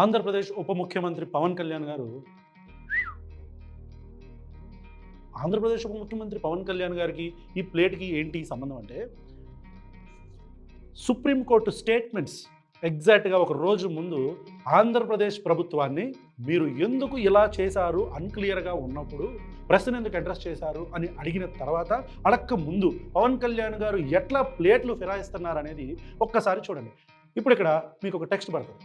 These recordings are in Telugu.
ఆంధ్రప్రదేశ్ ఉప ముఖ్యమంత్రి పవన్ కళ్యాణ్ గారు ఆంధ్రప్రదేశ్ ఉప ముఖ్యమంత్రి పవన్ కళ్యాణ్ గారికి ఈ ప్లేట్కి ఏంటి సంబంధం అంటే సుప్రీంకోర్టు స్టేట్మెంట్స్ ఎగ్జాక్ట్గా ఒక రోజు ముందు ఆంధ్రప్రదేశ్ ప్రభుత్వాన్ని మీరు ఎందుకు ఇలా చేశారు అన్క్లియర్గా ఉన్నప్పుడు ప్రశ్న ఎందుకు అడ్రస్ చేశారు అని అడిగిన తర్వాత అడక్క ముందు పవన్ కళ్యాణ్ గారు ఎట్లా ప్లేట్లు ఫిరాయిస్తున్నారు అనేది ఒక్కసారి చూడండి. ఇప్పుడు ఇక్కడ మీకు ఒక టెక్స్ట్ పడుతుంది.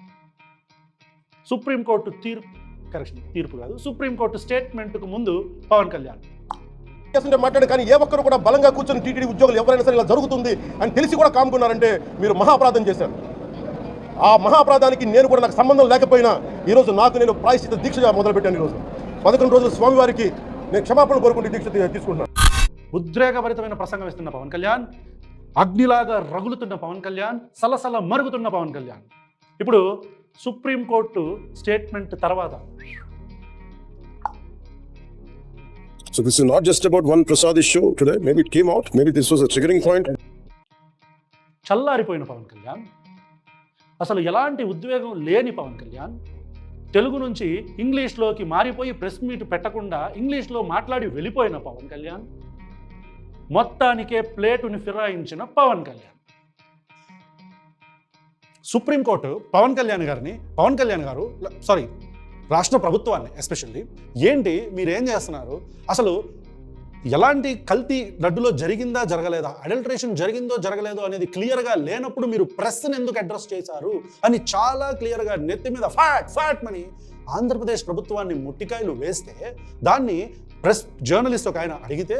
సుప్రీంకోర్టు తీర్పు కాదు, సుప్రీంకోర్టు స్టేట్మెంట్కు ముందు పవన్ కళ్యాణ్ మాట్లాడు. కానీ ఏ ఒక్కరు కూడా బలంగా కూర్చొని టీటీడీ ఉద్యోగులు ఎవరైనా సరే ఇలా జరుగుతుంది అని తెలిసి కూడా కాముకున్నారంటే మీరు మహాపరాధం చేశారు. ఆ మహాపరాధానికి నేను కూడా నాకు సంబంధం లేకపోయినా ఈరోజు నేను ప్రాయశ్చిత దీక్షగా మొదలుపెట్టాను. ఈరోజు 11 రోజులు స్వామివారికి నేను క్షమాపణ కోరుకుంటే దీక్ష తీసుకుంటున్నాను. ఉద్రేకభరితమైన ప్రసంగం ఇస్తున్న పవన్ కళ్యాణ్, అగ్నిలాగా రగులుతున్న పవన్ కళ్యాణ్, సలసల మరుగుతున్న పవన్ కళ్యాణ్. ఇప్పుడు సుప్రీంకోర్టు స్టేట్మెంట్ తర్వాత So this is not just about one Prasad issue today. Maybe it came out. Maybe this was a triggering point. చల్లారిపోయిన పవన్ కళ్యాణ్, అసలు ఎలాంటి ఉద్వేగం లేని పవన్ కళ్యాణ్, తెలుగు నుంచి ఇంగ్లీష్లోకి మారిపోయి ప్రెస్ మీట్ పెట్టకుండా ఇంగ్లీష్లో మాట్లాడి వెళ్ళిపోయిన పవన్ కళ్యాణ్, మొత్తానికే ప్లేటుని ఫిరాయించిన పవన్ కళ్యాణ్. సుప్రీంకోర్టు పవన్ కళ్యాణ్ గారు రాష్ట్ర ప్రభుత్వాన్ని ఎస్పెషల్లీ ఏంటి మీరేం చేస్తున్నారు, అసలు ఎలాంటి కల్తీ లడ్డులో జరిగిందా జరగలేదా, అడల్టరేషన్ జరిగిందో జరగలేదో అనేది క్లియర్గా లేనప్పుడు మీరు ప్రెస్ని ఎందుకు అడ్రస్ చేశారు అని చాలా క్లియర్గా నెత్తి మీద ఫ్యాట్ మని ఆంధ్రప్రదేశ్ ప్రభుత్వాన్ని ముట్టికాయలు వేస్తే దాన్ని ప్రెస్ జర్నలిస్ట్ ఒక ఆయన అడిగితే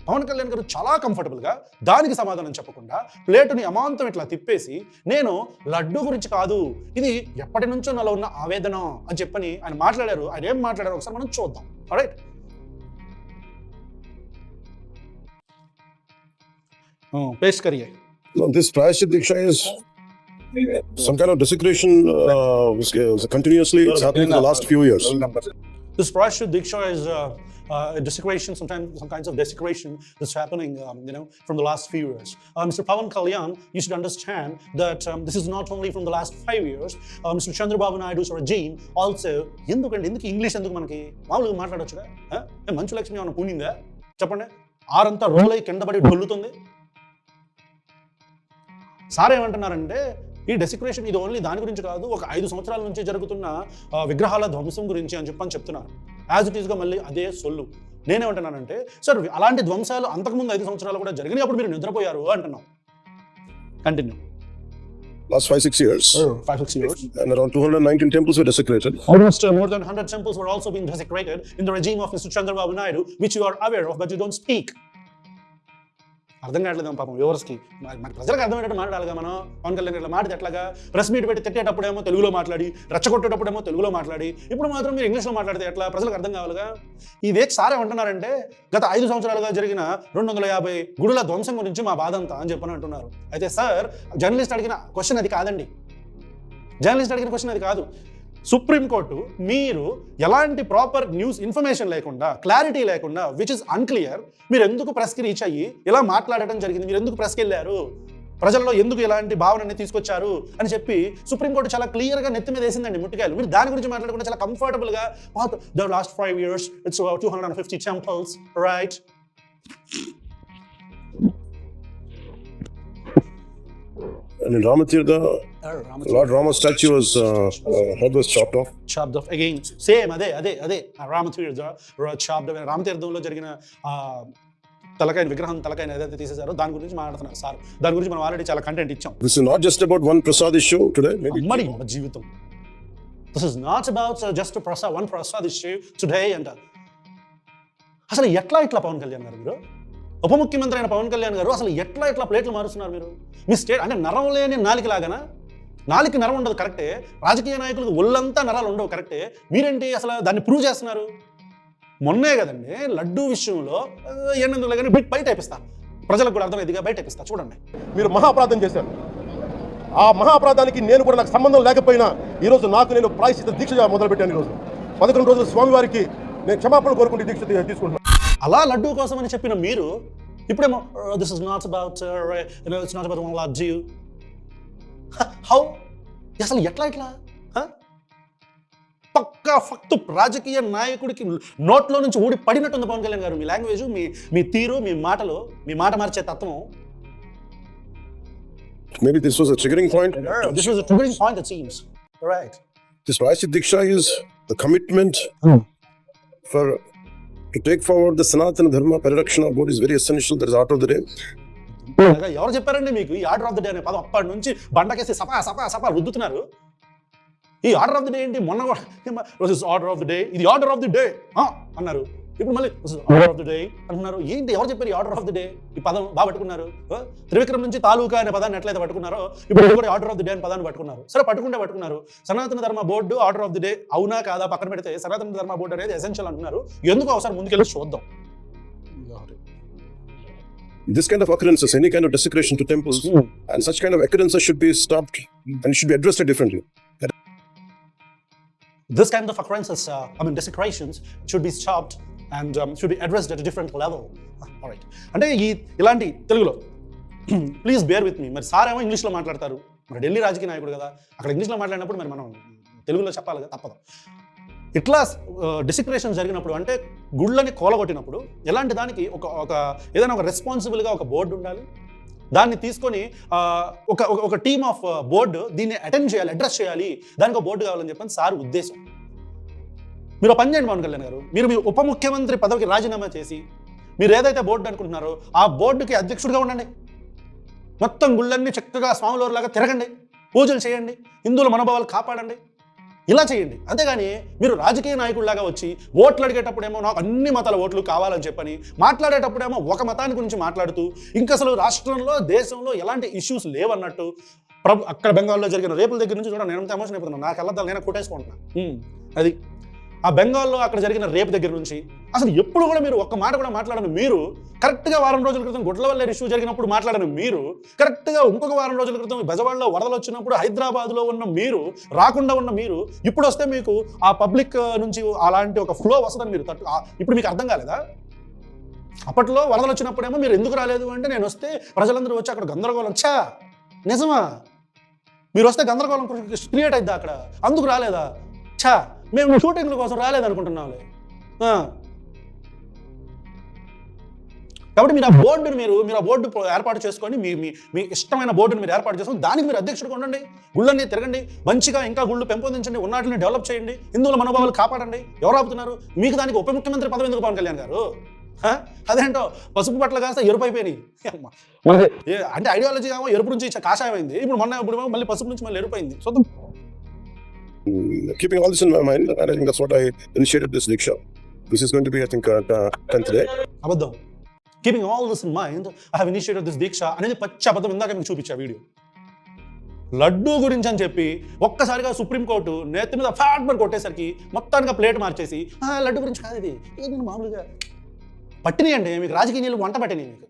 పవన్ కళ్యాణ్ గారు చాలా కంఫర్టబుల్గా దానికి సమాధానం చెప్పకుండా ప్లేటుని అమాంతం ఇట్లా తిప్పేసి నేను లడ్డు గురించి కాదు, ఇది ఎప్పటి నుంచో నాలో ఉన్న ఆవేదన అని చెప్పని ఆయన మాట్లాడారు. ఆయన ఏం మాట్లాడారు ఒకసారి మనం చూద్దాం. రైట్, पेश करिए. This Prayashchit Diksha is some kind of desecration continuously. It's happening in the last few years. This Prayashchit Diksha is desecration, sometimes some kinds of desecration that's happening, from the last few years. Mr. Pawan Kalyan, you should understand that this is not only from the last 5 years. Mr. Chandrababu Naidu's regime also. ఎందుకు ఇంగ్లీష్ ఎందుకు మనకి మామూలుగా మాట్లాడొచ్చుగా? మంచు లక్ష్మి ఏమైనా పూనిందా చెప్పండి? ఆరంతా రోల్ అయి కింద పడి డొల్లుతుంది. సార్ ఏమంటున్నారంటే ఈ డెసిక్రేషన్ ఇది ఓన్లీ దాని గురించి కాదు, ఒక 5 సంవత్సరాల నుంచి జరుగుతున్న విగ్రహాల ధ్వంసం గురించి అని చెప్తున్నారు. యాజ్ ఇట్ ఈస్గా మళ్ళీ అదే సొల్లు. నేనేమంటున్నానంటే సార్ అలాంటి ధ్వంసాలు అంతకుముందు 5 సంవత్సరాలు కూడా జరిగినాయి, అప్పుడు మీరు నిద్రపోయారు అంటున్నాం. Continue. Last 5-6 years. 5-6 years. And around 219 temples were desecrated. Almost more than 100 temples were also being desecrated in the regime of Mr. Chandrababu Naidu, which you are aware of, but you don't speak. అర్థం కావట్లేదు పాపం వ్యూవర్స్కి. మన ప్రజలకు అర్థమయ్యేటట్టు మాట్లాడాలిగా మనం. పవన్ కళ్యాణ్ ఇట్లా మాట్లాడితే ఎట్లాగా? ప్రెస్ మీట్ పెట్టి తిట్టేటప్పుడేమో తెలుగులో మాట్లాడి, రెచ్చగొట్టేటప్పుడేమో తెలుగులో మాట్లాడి, ఇప్పుడు మాత్రం మీరు ఇంగ్లీష్లో మాట్లాడితే ఎట్లా? ప్రజలకు అర్థం కావాలిగా. ఇదే సార్ ఏమంటున్నారంటే గత 5 సంవత్సరాలుగా జరిగిన 250 గుడుల ధ్వంసం గురించి మా బాధ అంతా అని చెప్పని అంటున్నారు. అయితే సార్ జర్నలిస్ట్ అడిగిన క్వశ్చన్ అది కాదండి. సుప్రీంకోర్టు మీరు ఎలాంటి ప్రాపర్ న్యూస్ ఇన్ఫర్మేషన్ లేకుండా, క్లారిటీ లేకుండా, విచ్ ఇస్ అన్క్లియర్, మీరు ఎందుకు ప్రెస్కి రీచ్ అయ్యి ఇలా మాట్లాడటం జరిగింది? మీరు ఎందుకు ప్రెస్కి వెళ్ళారు? ప్రజల్లో ఎందుకు ఇలాంటి భావనని తీసుకొచ్చారు అని చెప్పి సుప్రీంకోర్టు చాలా క్లియర్గా నెత్తి మీద వేసిందండి ముట్టికాయలు. మీరు దాని గురించి మాట్లాడకుండా చాలా కంఫర్టబుల్గా the last 5 years it's 250 temples, right? And in Ramatirtha, Lord Rama's statue was head was chopped off. Chopped off again. Same అదే Ramatirtha chopped off. రామతీర్థంలో జరిగిన విగ్రహం తలకాయ ఏదైతే తీసేశారో దాని గురించి మాట్లాడుతున్నారు సార్. దాని గురించి మనం ఆల్రెడీ చాలా కంటెంట్ ఇచ్చాం. This is not just about one Prasad issue today. Maybe మరి జీవితం. This is not about just one Prasad issue today. And అసలు ఇట్లా పవన్ కళ్యాణ్ గారు, మీరు ఉప ముఖ్యమంత్రి అయిన పవన్ కళ్యాణ్ గారు అసలు ఎట్లా ప్లేట్లు మారుస్తున్నారు మీరు? మీ స్టేట్ అంటే నరం లేని నాలిక లాగానా? నాలికి నరం ఉండదు కరెక్టే, రాజకీయ నాయకులకు ఒళ్ళంతా నరాలు ఉండవు కరెక్టే, మీరేంటి అసలు దాన్ని ప్రూవ్ చేస్తున్నారు? మొన్నే కదండి లడ్డూ విషయంలో ఎన్నెందులో కానీ బయట అయిపిస్తా, ప్రజలకు కూడా అర్థమైందిగా బయట అయిపిస్తా. చూడండి, మీరు మహాపరాధం చేశారు. ఆ మహాపరాధానికి నేను కూడా నాకు సంబంధం లేకపోయినా ఈరోజు నేను ప్రాయశ్చిత దీక్షగా మొదలుపెట్టాను. ఈరోజు 11 రోజులు స్వామివారికి నేను క్షమాపణ కోరుకుంటే దీక్ష తీసుకుంటున్నాను. అలా లడ్డూ కోసం అని చెప్పిన మీరు ఇప్పుడేమో this is not about it's not about one laddoo. How? అసలు ఎట్లా ఇంతగా ఫక్తు రాజకీయ నాయకుడికి నోట్లో నుంచి ఊడి పడినట్టుంది పవన్ కళ్యాణ్ గారు. మీ లాంగ్వేజ్, మీ తీరు, మీ మాటలు, మీ మాట మార్చే తత్వం. Maybe this was a triggering point. This was a triggering point, it seems. Right. This Rashid Diksha is the commitment to take forward the Sanatana Dharma Parakshana Board is very essential. That is art of the day. ఎవరు చెప్పారండి మీకు ఈ ఆర్డర్ ఆఫ్ ద డే అనే పదం? అప్పటి నుంచి బండకేసి సపా సపా సపా రుద్దుతున్నారు. ఈ ఆర్డర్ ఆఫ్ ద డే ఏంటి? మొన్న ఆర్డర్ ఆఫ్ ద డే, ఇది ఆర్డర్ ఆఫ్ ది డే అన్నారు. ఇప్పుడు మళ్ళీ ఆర్డర్ ఆఫ్ ది డే అంటున్నారు. ఏంటి, ఎవరు చెప్పారు ఈ ఆర్డర్ ఆఫ్ ది డే? ఈ పదం బాగా పట్టుకున్నారు. త్రివిక్రమ్ నుంచి తాలూకా అనే పదాన్ని ఎట్లయితే పట్టుకున్నారో ఇప్పుడు కూడా ఆర్డర్ ఆఫ్ ది డే అనే పదాన్ని పట్టుకున్నారు. సరే, పట్టుకున్నారు. సనాతన ధర్మ board order of the day అవునా కాదా పక్కన పెడితే సనాతన ధర్మ బోర్డు అనేది ఎసెన్షియల్ అంటున్నారు. ఎందుకు అవసరం? ముందుకెళ్ళి చూద్దాం. This kind of occurrences, any kind of desecration to temples, and such kind of occurrences should be stopped and should be addressed differently. This kind of occurrences, desecrations should be stopped and should be addressed at a different level. All right. అంటే ఇలాంటి తెలుగులో ప్లీజ్ బేర్ విత్ మీ. మరి సార్ ఏమో ఇంగ్లీష్లో మాట్లాడతారు, మరి ఢిల్లీ రాజకీయ నాయకుడు కదా, అక్కడ ఇంగ్లీష్లో మాట్లాడినప్పుడు మరి మనం తెలుగులో చెప్పాలి కదా, తప్పదు. ఇట్లా డిసిక్రేషన్ జరిగినప్పుడు, అంటే గుళ్ళని కోలగొట్టినప్పుడు ఎలాంటి దానికి ఒక ఏదైనా ఒక రెస్పాన్సిబుల్గా ఒక బోర్డు ఉండాలి. దాన్ని తీసుకొని ఒక టీమ్ ఆఫ్ బోర్డు దీన్ని అటెండ్ చేయాలి, అడ్రస్ చేయాలి, దానికి ఒక బోర్డు కావాలని చెప్పని సార్ ఉద్దేశం. మీరు పని చేయండి పవన్ కళ్యాణ్ గారు. మీరు మీ ఉప ముఖ్యమంత్రి పదవికి రాజీనామా చేసి మీరు ఏదైతే బోర్డు అనుకుంటున్నారో ఆ బోర్డుకి అధ్యక్షుడిగా ఉండండి. మొత్తం గుళ్ళన్నీ చక్కగా స్వాములవారిలాగా తిరగండి, పూజలు చేయండి, హిందువుల మనోభావాలు కాపాడండి, ఇలా చేయండి. అంతేగాని మీరు రాజకీయ నాయకుడిలాగా వచ్చి ఓట్లు అడిగేటప్పుడేమో నాకు అన్ని మతాల ఓట్లు కావాలని చెప్పని మాట్లాడేటప్పుడేమో ఒక మతాన్ని గురించి మాట్లాడుతూ ఇంకా అసలు రాష్ట్రంలో దేశంలో ఎలాంటి ఇష్యూస్ లేవన్నట్టు అక్కడ బెంగాల్లో జరిగిన రేపుల దగ్గర నుంచి చూడండి, నేను ఎంత ఎమోషన్ అయిపోతున్నాను, నాకు వెళ్ళద్దాలు నేను కొట్టేసుకుంటున్నాను. అది ఆ బెంగాల్లో అక్కడ జరిగిన రేపు దగ్గర నుంచి అసలు ఎప్పుడు కూడా మీరు ఒక్క మాట కూడా మాట్లాడను. మీరు కరెక్ట్గా వారం రోజుల క్రితం గుడ్లవల్లేరు ఇష్యూ జరిగినప్పుడు మాట్లాడను. మీరు కరెక్ట్గా ఇంకొక వారం రోజుల క్రితం బెజవాడలో వరదలు వచ్చినప్పుడు హైదరాబాద్లో ఉన్న మీరు, రాకుండా ఉన్న మీరు, ఇప్పుడు వస్తే మీకు ఆ పబ్లిక్ నుంచి అలాంటి ఒక ఫ్లో వస్తుందని మీరు ఇప్పుడు మీకు అర్థం కాలేదా? అప్పట్లో వరదలు వచ్చినప్పుడేమో మీరు ఎందుకు రాలేదు అంటే నేను వస్తే ప్రజలందరూ వచ్చి అక్కడ గందరగోళం. నిజమా? మీరు వస్తే గందరగోళం క్రియేట్ అయిద్దా అక్కడ, అందుకు రాలేదా? మేము షూటింగ్ల కోసం రాలేదనుకుంటున్నాంలే. కాబట్టి మీరు ఆ బోర్డు ఏర్పాటు చేసుకొని మీ ఇష్టమైన బోర్డుని మీరు ఏర్పాటు చేసుకొని దానికి మీరు అధ్యక్షుడిగా ఉండండి. గుళ్ళన్నీ తిరగండి, మంచిగా ఇంకా గుళ్ళు పెంపొందించండి, ఉన్నటిని డెవలప్ చేయండి, హిందువుల మనోభావాలు కాపాడండి. ఎవరు ఆపుతున్నారు? మీకు దానికి ఉప ముఖ్యమంత్రి పదవి ఎందుకు పవన్ కళ్యాణ్ గారు? అదేంటో పసుపు పట్ల కాస్త ఎరుపు అయిపోయినాయి. అంటే ఐడియాలజీ ఏమో ఎరుపు నుంచి కాషాయం అయింది, ఇప్పుడు మళ్ళీ పసుపు నుంచి మళ్ళీ ఎరుపు అయింది. చూద్దాం. Keeping all this in my mind, and I think that's what I initiated this Diksha. This is going to be, I think, 10th day. అబద్ధం. Keeping all this in mind, I have initiated this Diksha అనేది పచ్చి అబద్ధం. ఇందాక మీకు చూపించా వీడియో. లడ్డూ గురించి అని చెప్పి ఒక్కసారిగా సుప్రీంకోర్టు నేతి మీద ఫ్యాట్ మరి కొట్టేసరికి మొత్తానికి ప్లేట్ మార్చేసి లడ్డు గురించి కాదు ఇది మామూలుగా పట్టినాయి అండి. మీకు రాజకీయ నీళ్ళు వంట పట్టినాయి, మీకు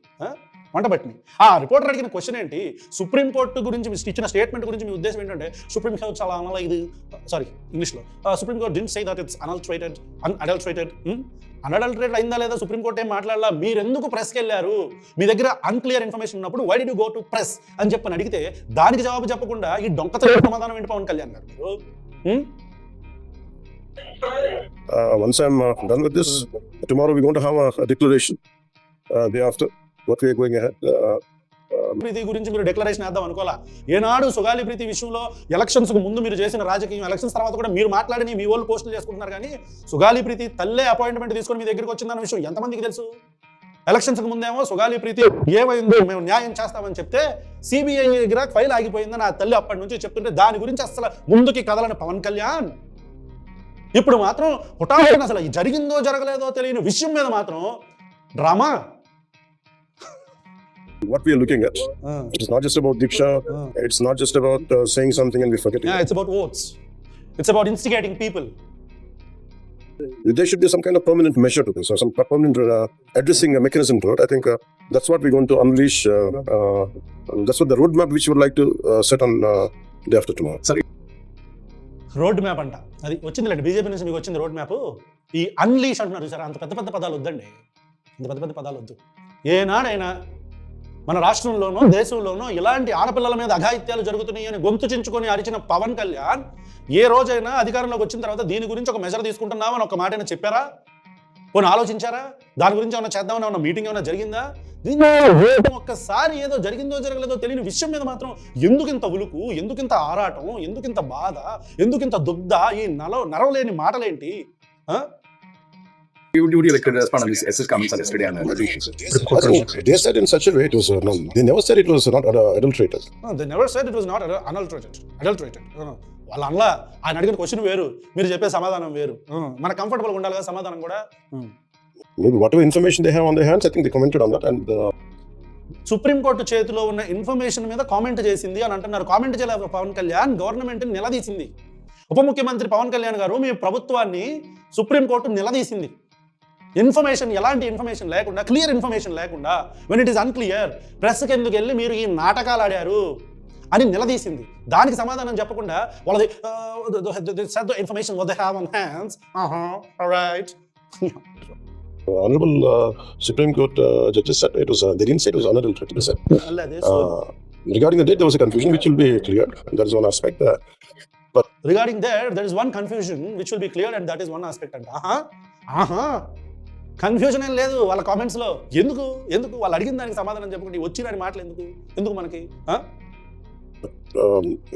వంట పట్టినాయి. ఆ రిపోర్టర్ అడిగిన క్వశ్చన్ ఏంటి? సుప్రీంకోర్టు గురించి ఇచ్చిన స్టేట్మెంట్ గురించి మీ ఉద్దేశం ఏంటంటే సుప్రీం కోర్ట్ చాలా ఇంగ్లీష్లో supreme court didn't say that it's adulterated అయిందా లేదా? సుప్రీంకోర్టు ఏం మాట్లాడాలా? మీరెందుకు ప్రెస్కి వెళ్ళారు? మీ దగ్గర అన్క్లియర్ ఇన్ఫర్మేషన్ ఉన్నప్పుడు why did you go to press అని చెప్పని అడిగితే దానికి జవాబు చెప్పకుండా ఈ డొంకతో సమాధానం ఏంటి పవన్ కళ్యాణ్ గారు? Once I'm done with this, tomorrow we're going to have a declaration. Day after, what we are going ahead. ప్రీతి గురించి మీరు డిక్లరేషన్ వేద్దాం అనుకోవాలా? ఏనాడు సుగాలి ప్రీతి విషయంలో ఎలక్షన్స్కు ముందు మీరు చేసిన రాజకీయం, ఎలక్షన్స్ తర్వాత కూడా మీరు మాట్లాడి మీ వాళ్ళు పోస్టులు చేసుకుంటున్నారు. కానీ సుగాలి ప్రీతి తల్లే అపాయింట్మెంట్ తీసుకొని మీ దగ్గరికి వచ్చిందన్న విషయం ఎంతమందికి తెలుసు? ఎలక్షన్స్కి ముందేమో సుగాలి ప్రీతి ఏమైందో మేము న్యాయం చేస్తామని చెప్తే సిబిఐ దగ్గర ఫైల్ ఆగిపోయిందని ఆ తల్లి అప్పటి నుంచి చెప్తుంటే దాని గురించి అసలు ముందుకి కదలని పవన్ కళ్యాణ్ ఇప్పుడు మాత్రం హుటాహుటిన అసలు జరిగిందో జరగలేదో తెలియని విషయం మీద మాత్రం drama. What we are looking at, it's not just about Diksha, it's not just about saying something and we forget it. Yeah, it's about votes. It's about instigating people. There should be some kind of permanent measure to this, or some permanent addressing mechanism to it. I think that's what we're going to unleash. That's what the roadmap which we would like to set on day after tomorrow. Sorry. Road map అంట, అది వచ్చిందిలేండి బీజేపీ నుంచి మీకు వచ్చింది రోడ్ మ్యాప్. ఈ అన్లీష్ అంటున్నారు సార్, అంత పెద్ద పెద్ద పదాలు వద్దండి, అంత పెద్ద పెద్ద పదాలు వద్దు. ఏనాడైనా మన రాష్ట్రంలోనో దేశంలోనో ఇలాంటి ఆడపిల్లల మీద అఘాయిత్యాలు జరుగుతున్నాయి అని గొంతు చించుకొని అరిచిన పవన్ కళ్యాణ్ ఏ రోజైనా అధికారంలోకి వచ్చిన తర్వాత దీని గురించి ఒక మెజర్ తీసుకుంటున్నామని ఒక మాటైనా చెప్పారా? పోనీ ఆలోచించారా? దాని గురించి ఏమైనా చేద్దామని ఏమన్నా మీటింగ్ ఏమైనా జరిగిందా? దీన్ని ఒక్కసారి ఏదో జరిగిందో జరగలేదో తెలియని విషయం మీద మాత్రం ఎందుకింత ఉలుకు, ఎందుకింత ఆరాటం, ఎందుకింత బాధ, ఎందుకింత దుగ్ధ, ఈ నరవలేని మాటలేంటి? Would you like to respond on this SS comments on yesterday? And I think they said in such a way it was no, they never said it was not adulterated. They never said it was not adulterated. వాళ్ళ అలా ఆయన అడిగిన క్వశ్చన్ వేరు, మీరు చెప్పే సమాధానం వేరు. మన కంఫర్టబుల్గా ఉండాలి కదా సమాధానం కూడా. Maybe whatever information they have on their hands, I think they commented on that. And supreme court చేతిలో ఉన్న ఇన్ఫర్మేషన్ మీద కామెంట్ చేసింది అని అంటున్నారు. కామెంట్ చేయలేదు పవన్ కళ్యాణ్, గవర్నమెంట్ని నిలదీసింది. ఉప ముఖ్యమంత్రి పవన్ కళ్యాణ్ గారు మీ ప్రభుత్వాన్ని సుప్రీంకోర్టు నిలదీసింది. ఇన్ఫర్మేషన్, ఎలాంటి ఇన్ఫర్మేషన్ లేకుండా, క్లియర్ ఇన్ఫర్మేషన్ లేకుండా, వెన్ ఇట్ ఈస్ అన్క్లియర్, ప్రెస్కి ఎందుకు వెళ్ళి మీరు ఈ నాటకాలు ఆడారు అని నిలదీసింది. దానికి సమాధానం చెప్పకుండా వాళ్ళది information what they have on hands. Alright. Honorable Supreme Court judges said it was they didn't say it was unadulterated. They said regarding the date there was a confusion which will be cleared, and that is one aspect. But regarding there is one confusion which will be cleared, and that is one aspect. And confusion ఏం లేదు వాళ్ళ కామెంట్స్లో. ఎందుకు వాళ్ళు అడిగిన దానికి సమాధానం చెప్పకుండా వచ్చిన మాటలు ఎందుకు మనకి?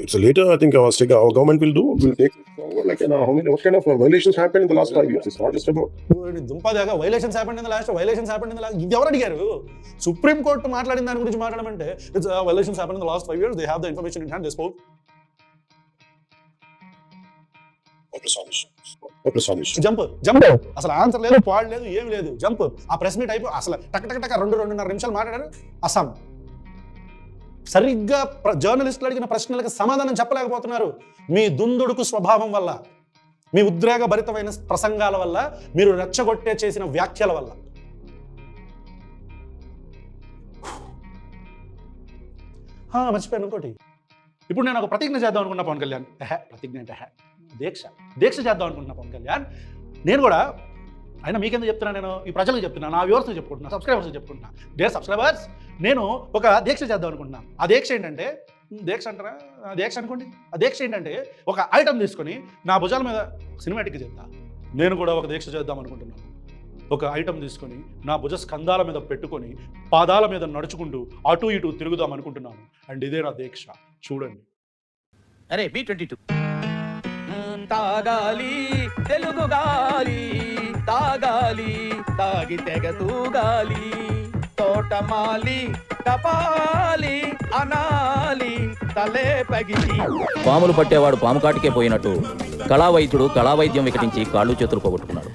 it's later, I think our government will take forward like what kind of violations happened in the last 5 years. It's not just about దుంపదాగా violations happened in the last. ఇది ఎవరు అడిగారు? సుప్రీం కోర్టు మాట్లాడిన దాని గురించి మాట్లాడమంటే it's violations happened in the last 5 years. They have the information in hand. They spoke. Jump అసలు ఆన్సర్ లేదు, పాడు లేదు, ఏమి లేదు. జంప్. ఆ ప్రెస్ మీట్ అయిపో అసలు టక్ 2-2.5 నిమిషాలు మాట్లాడారు. అస్సాం సరిగ్గా జర్నలిస్టులు అడిగిన ప్రశ్నలకు సమాధానం చెప్పలేకపోతున్నారు. మీ దుందుడుకు స్వభావం వల్ల, మీ ఉద్రేకభరితమైన ప్రసంగాల వల్ల, మీరు రెచ్చగొట్టే చేసిన వ్యాఖ్యల వల్ల. మర్చిపోయాను ఇంకోటి. ఇప్పుడు నేను ఒక ప్రతిజ్ఞ చేద్దాం అనుకున్నా పవన్ కళ్యాణ్. ప్రతిజ్ఞ అంటే దీక్ష చేద్దాం అనుకుంటున్నా పవన్ కళ్యాణ్. నేను కూడా అయినా మీకెందుకు చెప్తున్నా, నేను ఈ ప్రజలకు చెప్తున్నా, నా వ్యూవర్స్కి చెప్పుకుంటున్నా, సబ్స్క్రైబర్స్కి చెప్పుకుంటున్నా. డియర్ సబ్స్క్రైబర్స్, నేను ఒక దీక్ష చేద్దాం అనుకుంటున్నా. ఆ దీక్ష ఏంటంటే, దీక్ష అంటారా, దీక్ష అనుకోండి. ఆ దీక్ష ఏంటంటే ఒక ఐటమ్ తీసుకొని నా భుజాల మీద సినిమాటిక్గా చేద్దా. నేను కూడా ఒక దీక్ష చేద్దాం అనుకుంటున్నాను. ఒక ఐటమ్ తీసుకొని నా భుజ స్కంధాల మీద పెట్టుకొని పాదాల మీద నడుచుకుంటూ అటు ఇటు తిరుగుదాం అనుకుంటున్నాను. అండ్ ఇదే నా దీక్ష. చూడండి. అరే B22 తాగాలి తెలుగు గాలి, తాగాలి తాగి తెగ తూగాలి, తోటమాలి టపాలి అనాలి తలే పగిలి. పాములు పట్టేవాడు పాము కాటికే పోయినట్టు కళావైద్యుడు కళావైద్యం వికటించి కాళ్ళు చేతులు పోగొట్టుకున్నాడు.